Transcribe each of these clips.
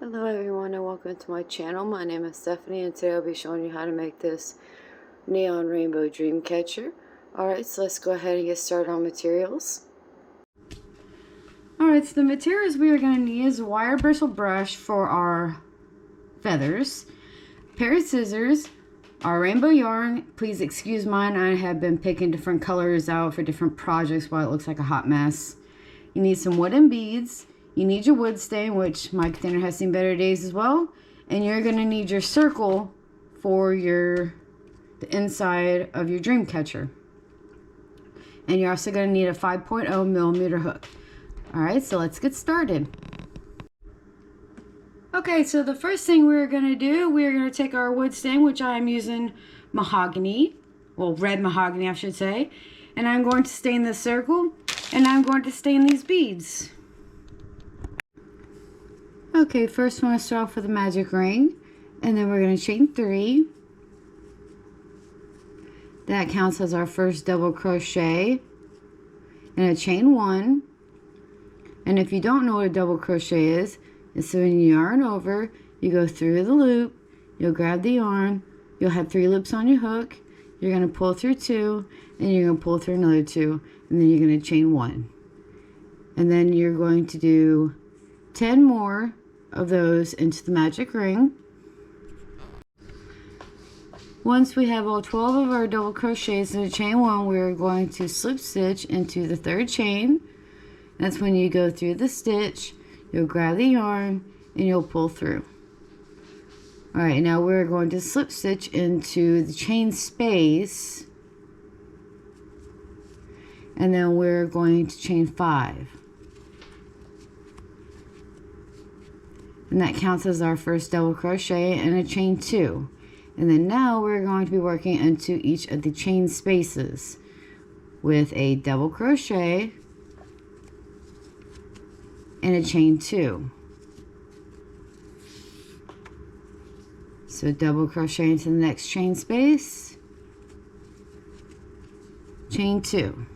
Hello everyone and welcome to my channel. My name is Stephanie and today I'll be showing you how to make this neon rainbow dream catcher. Alright, so let's go ahead and get started on materials. Alright, so the materials we are going to need is a wire bristle brush for our feathers, a pair of scissors, our rainbow yarn. Please excuse mine, I have been picking different colors out for different projects while it looks like a hot mess. You need some wooden beads. You need your wood stain, which my container has seen better days as well. And you're going to need your circle for the inside of your dream catcher. And you're also going to need a 5.0 millimeter hook. Alright, so let's get started. Okay, so the first thing we're going to do, we're going to take our wood stain, which I am using mahogany. Well, red mahogany, I should say. And I'm going to stain this circle. And I'm going to stain these beads. Okay, first we're going to start off with a magic ring, and then we're going to chain 3. That counts as our first double crochet, and a chain 1. And if you don't know what a double crochet is, it's when you yarn over, you go through the loop, you'll grab the yarn, you'll have 3 loops on your hook, you're going to pull through 2, and you're going to pull through another 2, and then you're going to chain 1. And then you're going to do 10 more of those into the magic ring. Once we have all 12 of our double crochets in a chain 1, we're going to slip stitch into the 3rd chain. That's when you go through the stitch, you'll grab the yarn, and you'll pull through. Alright, now we're going to slip stitch into the chain space, and then we're going to chain 5. And that counts as our first double crochet and a chain 2. And then now we're going to be working into each of the chain spaces with a double crochet and a chain 2. So double crochet into the next chain space, chain 2.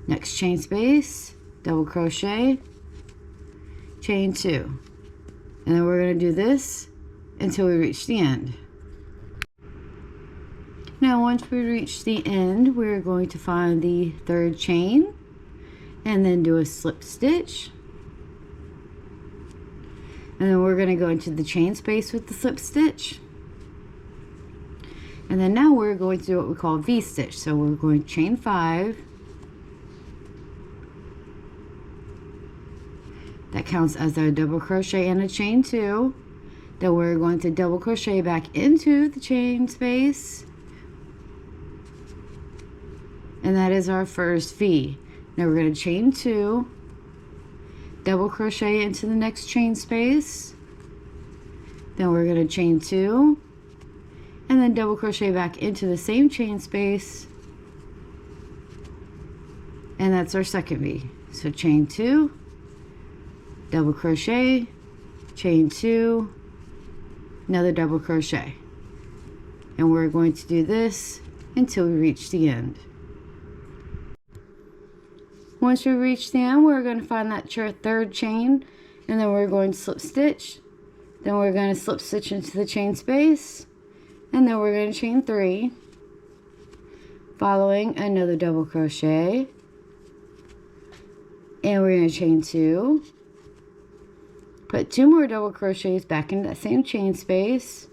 Next chain space, double crochet, chain 2, and then we're going to do this until we reach the end. Now once we reach the end, we're going to find the 3rd chain and then do a slip stitch, and then we're going to go into the chain space with the slip stitch, and then now we're going to do what we call V stitch. So we're going to chain 5. That counts as a double crochet and a chain 2. Then we're going to double crochet back into the chain space. And that is our first V. Now we're going to chain 2, double crochet into the next chain space. Then we're going to chain 2, and then double crochet back into the same chain space. And that's our second V. So chain 2, double crochet, chain 2, another double crochet, and we're going to do this until we reach the end. Once we reach the end, we're going to find that 3rd chain, and then we're going to slip stitch, then we're going to slip stitch into the chain space, and then we're going to chain 3, following another double crochet, and we're going to chain 2, put 2 more double crochets back into that same chain space,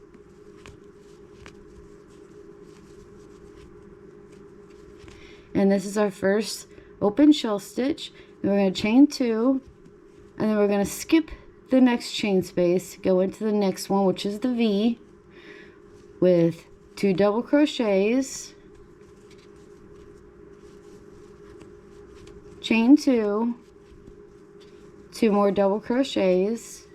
and this is our first open shell stitch. And we're going to chain 2, and then we're going to skip the next chain space, go into the next one, which is the V, with 2 double crochets, chain 2, 2 more double crochets.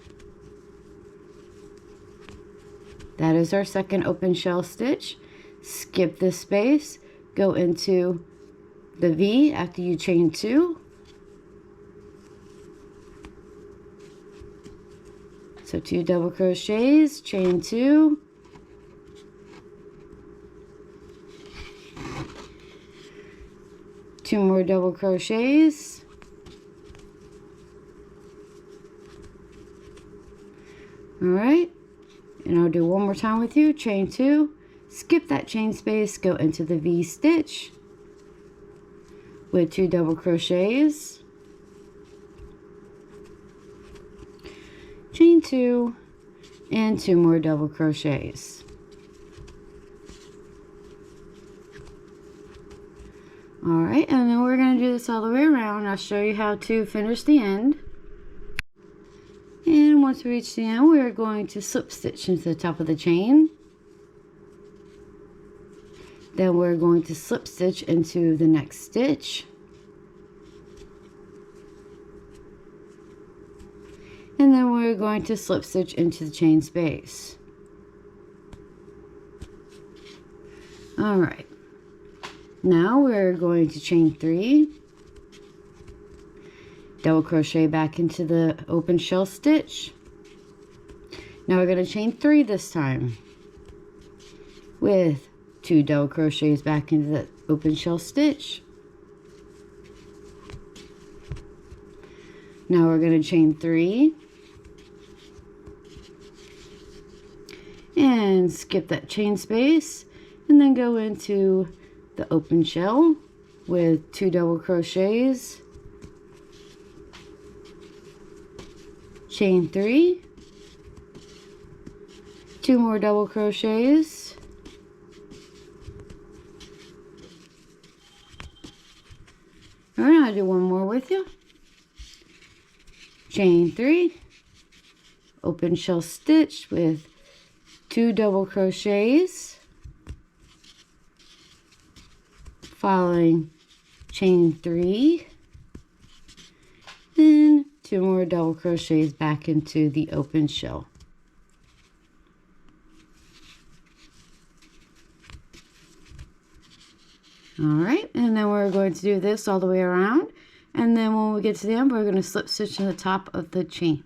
That is our second open shell stitch. Skip this space, go into the V after you chain 2. So 2 double crochets, chain 2, 2 more double crochets, Alright, and I'll do one more time with you. Chain 2, skip that chain space, go into the V stitch with 2 double crochets, chain 2, and 2 more double crochets. Alright, and then we're going to do this all the way around. I'll show you how to finish the end. And once we reach the end, we're going to slip stitch into the top of the chain. Then we're going to slip stitch into the next stitch. And then we're going to slip stitch into the chain space. Alright. Now we're going to chain 3. Double crochet back into the open shell stitch. Now we're going to chain 3 this time with 2 double crochets back into the open shell stitch. Now we're going to chain 3 and skip that chain space and then go into the open shell with 2 double crochets, chain 3, 2 more double crochets, alright, I'll do one more with you, chain 3, open shell stitch with 2 double crochets, following chain 3, then 2 more double crochets back into the open shell. Alright, and then we're going to do this all the way around, and then when we get to the end, we're going to slip stitch in the top of the chain.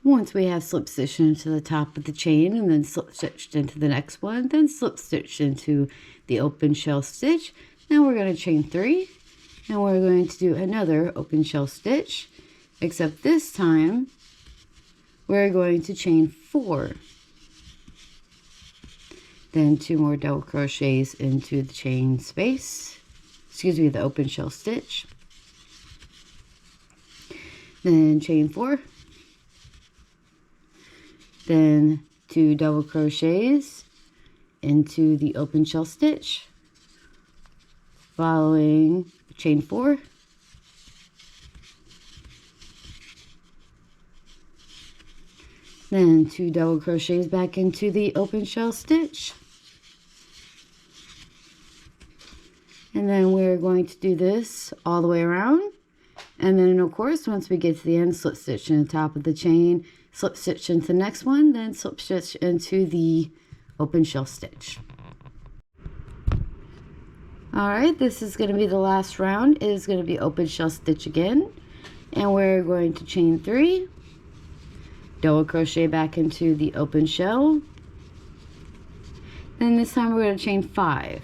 Once we have slip stitched into the top of the chain and then slip stitched into the next one, then slip stitched into the open shell stitch, now we're going to chain 3 and we're going to do another open shell stitch, except this time we're going to chain 4, then 2 more double crochets into the chain space, the open shell stitch, then chain 4, then 2 double crochets into the open shell stitch, following chain 4, then 2 double crochets back into the open shell stitch, and then we're going to do this all the way around, and then of course once we get to the end, slip stitch in the top of the chain, slip stitch into the next one, then slip stitch into the open shell stitch. Alright, this is going to be the last round. It is going to be open shell stitch again, and we're going to chain 3, double crochet back into the open shell, then this time we're going to chain 5,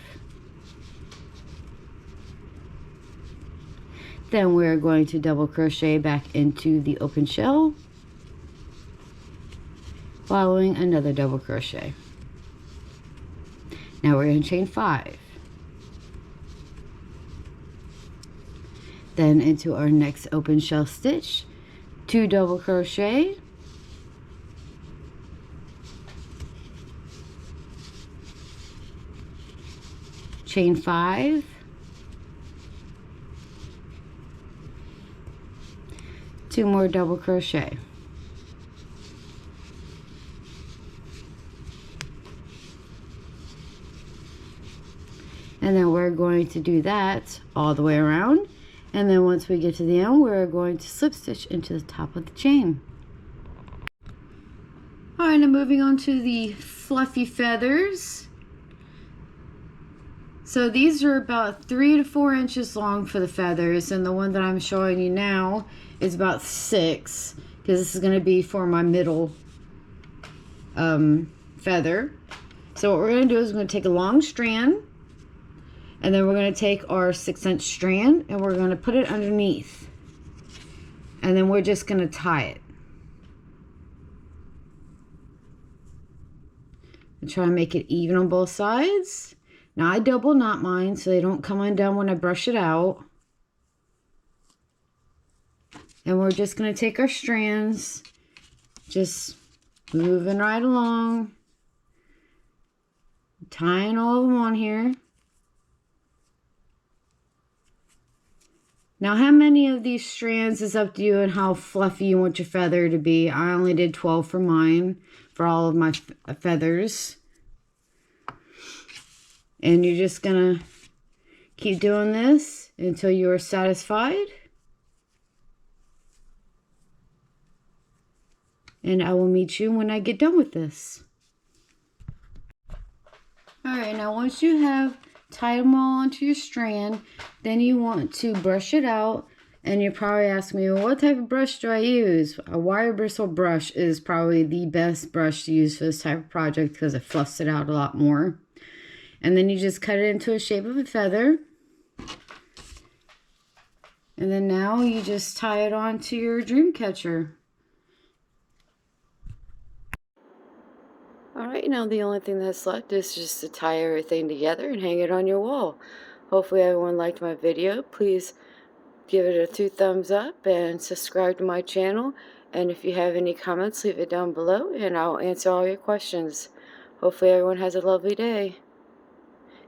then we're going to double crochet back into the open shell, following another double crochet. Now we're going to chain 5, then into our next open shell stitch, 2 double crochet, chain 5, 2 more double crochet. And then we're going to do that all the way around. And then once we get to the end, we're going to slip stitch into the top of the chain. Alright, now moving on to the fluffy feathers. So these are about 3 to 4 inches long for the feathers, and the one that I'm showing you now is about 6, because this is going to be for my middle feather. So what we're going to do is we're going to take a long strand, and then we're going to take our 6-inch strand and we're going to put it underneath, and then we're just going to tie it. I try to make it even on both sides. Now I double knot mine so they don't come undone when I brush it out. And we're just going to take our strands, just moving right along, tying all of them on here. Now how many of these strands is up to you and how fluffy you want your feather to be. I only did 12 for mine, for all of my feathers. And you're just going to keep doing this until you are satisfied. And I will meet you when I get done with this. Alright, now once you have tied them all onto your strand, then you want to brush it out. And you're probably asking me, well, what type of brush do I use? A wire bristle brush is probably the best brush to use for this type of project because it fluffs it out a lot more. And then you just cut it into a shape of a feather. And then now you just tie it onto your dream catcher. Alright, now the only thing that's left is just to tie everything together and hang it on your wall. Hopefully everyone liked my video. Please give it a 2 thumbs up and subscribe to my channel. And if you have any comments, leave it down below and I'll answer all your questions. Hopefully everyone has a lovely day.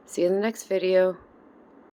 See you in the next video.